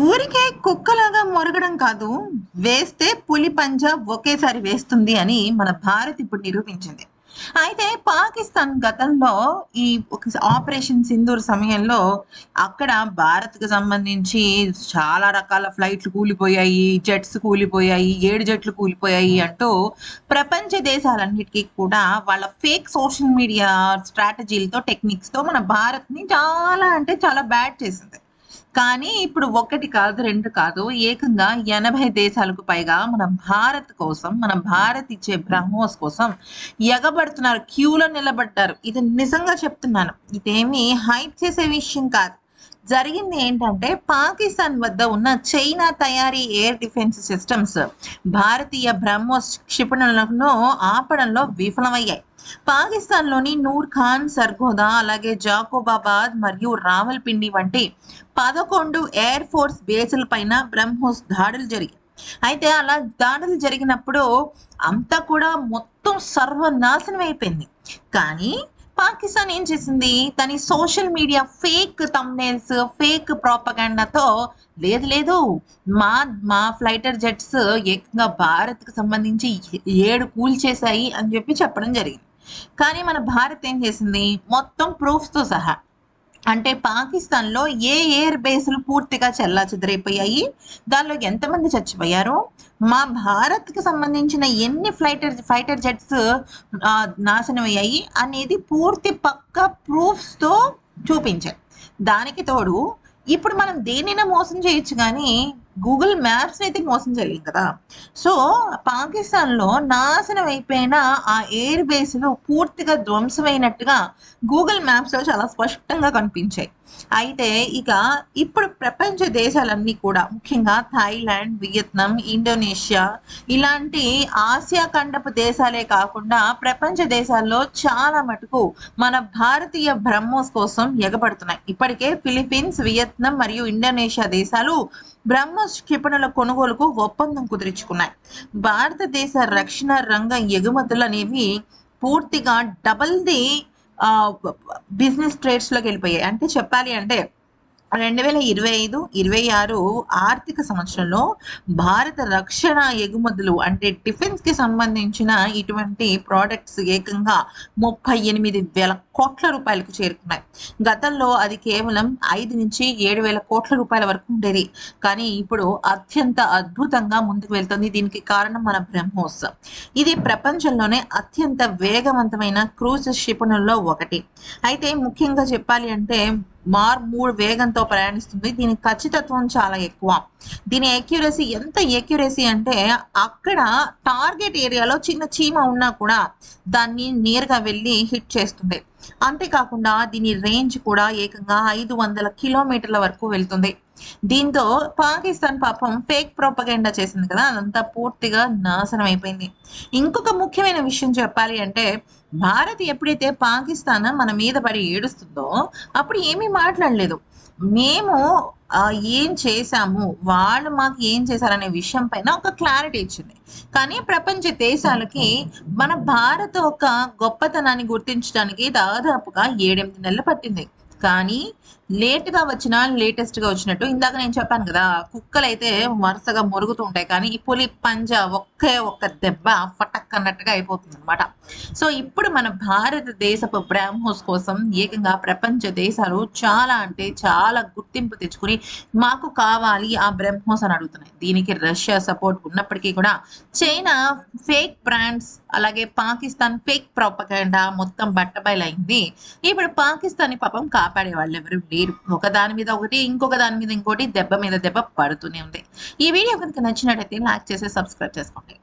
ఊరికే కుక్కలాగా మొరగడం కాదు, వేస్తే పులి పంజా ఒకేసారి వేస్తుంది అని మన భారత్ ఇప్పుడు నిరూపించింది. అయితే పాకిస్తాన్ గతంలో ఈ ఒక ఆపరేషన్ సింధూర్ సమయంలో అక్కడ భారత్‌కి సంబంధించి చాలా రకాల ఫ్లైట్లు కూలిపోయాయి, జెట్స్ కూలిపోయాయి, 7 జెట్లు కూలిపోయాయి అంటూ ప్రపంచ దేశాలన్నిటికి కూడా వాళ్ళ ఫేక్ సోషల్ మీడియా స్ట్రాటజీలతో, టెక్నిక్స్‌తో మన భారత్‌ని చాలా అంటే చాలా బ్యాడ్ చేసింది. కానీ ఇప్పుడు 1 కాదు, 2 కాదు. ఏకంగా 80 దేశాలకు పైగా మన భారత్ కోసం, మన భారత్ ఇచ్చే బ్రహ్మోస్ కోసం ఎగబడుతున్నారు. క్యూలో నిలబడ్డారు. ఇది నిజంగా చెప్తున్నాను. ఇదేమి హైప్ చేసే విషయం కాదు. జరిగింది ఏంటంటే, పాకిస్తాన్ వద్ద ఉన్న చైనా తయారీ ఎయిర్ డిఫెన్స్ సిస్టమ్స్ భారతీయ బ్రహ్మోస్ క్షిపణులను ఆపడంలో విఫలమయ్యాయి. పాకిస్తాన్‌లోని నూర్ ఖాన్, సర్గోదా, అలాగే జాకోబాబాద్ మరియు రావల్పిండి వంటి 11 ఎయిర్ ఫోర్స్ బేస్‌ల పైన బ్రహ్మోస్ దాడులు జరిగాయి. అయితే అలా దాడులు జరిగినప్పుడు అంతా కూడా మొత్తం సర్వనాశనం అయిపోయింది. కానీ పాకిస్తాన్ ఏం చేసింది? దాని social media fake thumbnails, fake ప్రొపగండాతో లేదు లేదు మా మా ఫ్లైటర్ జెట్స్ ఏకంగా భారత్‌కి సంబంధించి 7 కూల్చేశాయి అని చెప్పడం జరిగింది. కానీ మన భారత్ ఏం చేసింది? మొత్తం ప్రూఫ్స్‌తో సహా అంటే పాకిస్తాన్‌లో ఏ ఎయిర్ బేస్‌లు పూర్తిగా చెల్లాచెదరైపోయాయి, దానిలో ఎంతమంది చచ్చిపోయారు, మా భారత్‌కి సంబంధించిన ఎన్ని ఫైటర్ జెట్స్ నాశనమయ్యాయి అనేది పూర్తి పక్కా ప్రూఫ్స్‌తో చూపించారు. దానికి తోడు ఇప్పుడు మనం దేన్నైనా మోసం చేయొచ్చు గానీ, గూగుల్ మ్యాప్స్‌ని అయితే మోసం చేయలేం కదా! సో, పాకిస్తాన్‌లో నాశనం అయిపోయిన ఆ ఎయిర్ బేస్‌లు పూర్తిగా ధ్వంసమైనట్టుగా గూగుల్ మ్యాప్స్‌లో చాలా స్పష్టంగా కనిపించాయి. అయితే ఇక ఇప్పుడు ప్రపంచ దేశాలన్నీ కూడా ముఖ్యంగా థాయిలాండ్, వియత్నాం, ఇండోనేషియా ఇలాంటి ఆసియా ఖండపు దేశాలే కాకుండా ప్రపంచ దేశాల్లో చాలా మటుకు మన భారతీయ బ్రహ్మోస్ కోసం ఎగబడుతున్నాయి. ఇప్పటికే ఫిలిప్పీన్స్, వియత్నాం మరియు ఇండోనేషియా దేశాలు బ్రహ్మోస్ క్షిపణుల కొనుగోలుకు ఒప్పందం కుదుర్చుకున్నాయి. భారతదేశ రక్షణ రంగ ఎగుమతులు అనేవి పూర్తిగా డబుల్ ది బిజినెస్ ట్రేడ్స్‌లోకి వెళ్ళిపోయాయి. అంటే చెప్పాలి అంటే 2025, 26 ఆర్థిక సంవత్సరంలో భారత రక్షణ ఎగుమతులు అంటే డిఫెన్స్‌కి సంబంధించిన ఇటువంటి ప్రొడక్ట్స్ ఏకంగా 38,000 కోట్ల రూపాయలకు చేరుకున్నాయి. గతంలో అది కేవలం 5-7,000 కోట్ల రూపాయల వరకు ఉండేది. కానీ ఇప్పుడు అత్యంత అద్భుతంగా ముందుకు వెళ్తుంది. దీనికి కారణం మన బ్రహ్మోస్. ఇది ప్రపంచంలోనే అత్యంత వేగవంతమైన క్రూజ్ క్షిపణుల్లో ఒకటి. అయితే ముఖ్యంగా చెప్పాలి అంటే మార్మూర్ వేగంతో ప్రయాణిస్తుంది. దీని ఖచ్చితత్వం చాలా ఎక్కువ. దీని ఎంత ఎక్యురసీ అంటే అక్కడ టార్గెట్ ఏరియాలో చిన్న చీమ ఉన్నా కూడా దాన్ని నేరుగా వెళ్ళి హిట్ చేస్తుంది. అంతేకాకుండా దీని రేంజ్ కూడా ఏకంగా 500 కిలోమీటర్ల వరకు వెళ్తుంది. దీంతో పాకిస్తాన్ పాపం ఫేక్ ప్రొపగండా చేసింది కదా! అదంతా పూర్తిగా నాశనం అయిపోయింది. ఇంకొక ముఖ్యమైన విషయం చెప్పాలి అంటే భారత్ ఎప్పుడైతే పాకిస్తాన్ మన మీద పడి ఏడుస్తుందో అప్పుడు ఏమీ మాట్లాడలేదు. మేము ఏం చేశాము, వాళ్ళు మాకు ఏం చేశారనే విషయం పైన ఒక క్లారిటీ ఇచ్చింది. కానీ ప్రపంచ దేశాలకి మన భారత్ ఒక గొప్పతనాన్ని గుర్తించడానికి దాదాపుగా 7, 8 నెలలు పట్టింది. కానీ లేట్‌గా వచ్చినా లేటెస్ట్‌గా వచ్చినట్టు ఇందాక నేను చెప్పాను కదా! కుక్కలైతే వరుసగా మొరుగుతూ ఉంటాయి. కానీ ఈ పులి పంజా ఒకే ఒక్క దెబ్బ ఫటక్ అన్నట్టుగా అయిపోతుందనమాట. సో, ఇప్పుడు మన భారతదేశపు బ్రహ్మోస్ కోసం ఏకంగా ప్రపంచ దేశాలు చాలా అంటే చాలా గుర్తింపు తెచ్చుకొని మాకు కావాలి ఆ బ్రహ్మోస్ అని అడుగుతున్నాయి. దీనికి రష్యా సపోర్ట్ ఉన్నప్పటికీ కూడా చైనా ఫేక్ బ్రాండ్స్ అలాగే పాకిస్తాన్ ఫేక్ ప్రొపగండా మొత్తం బట్టబయలైంది. ఇప్పుడు పాకిస్తాన్‌ని పాపం కాపాడే వాళ్ళెవరు లేరు. ఒకదాని మీద ఒకటి, ఇంకొక దాని మీద ఇంకోటి దెబ్బ మీద దెబ్బ పడుతూనే ఉంది. ఈ వీడియో గనుక నచ్చినట్టయితే లైక్ చేసి సబ్స్క్రైబ్ చేసుకోండి.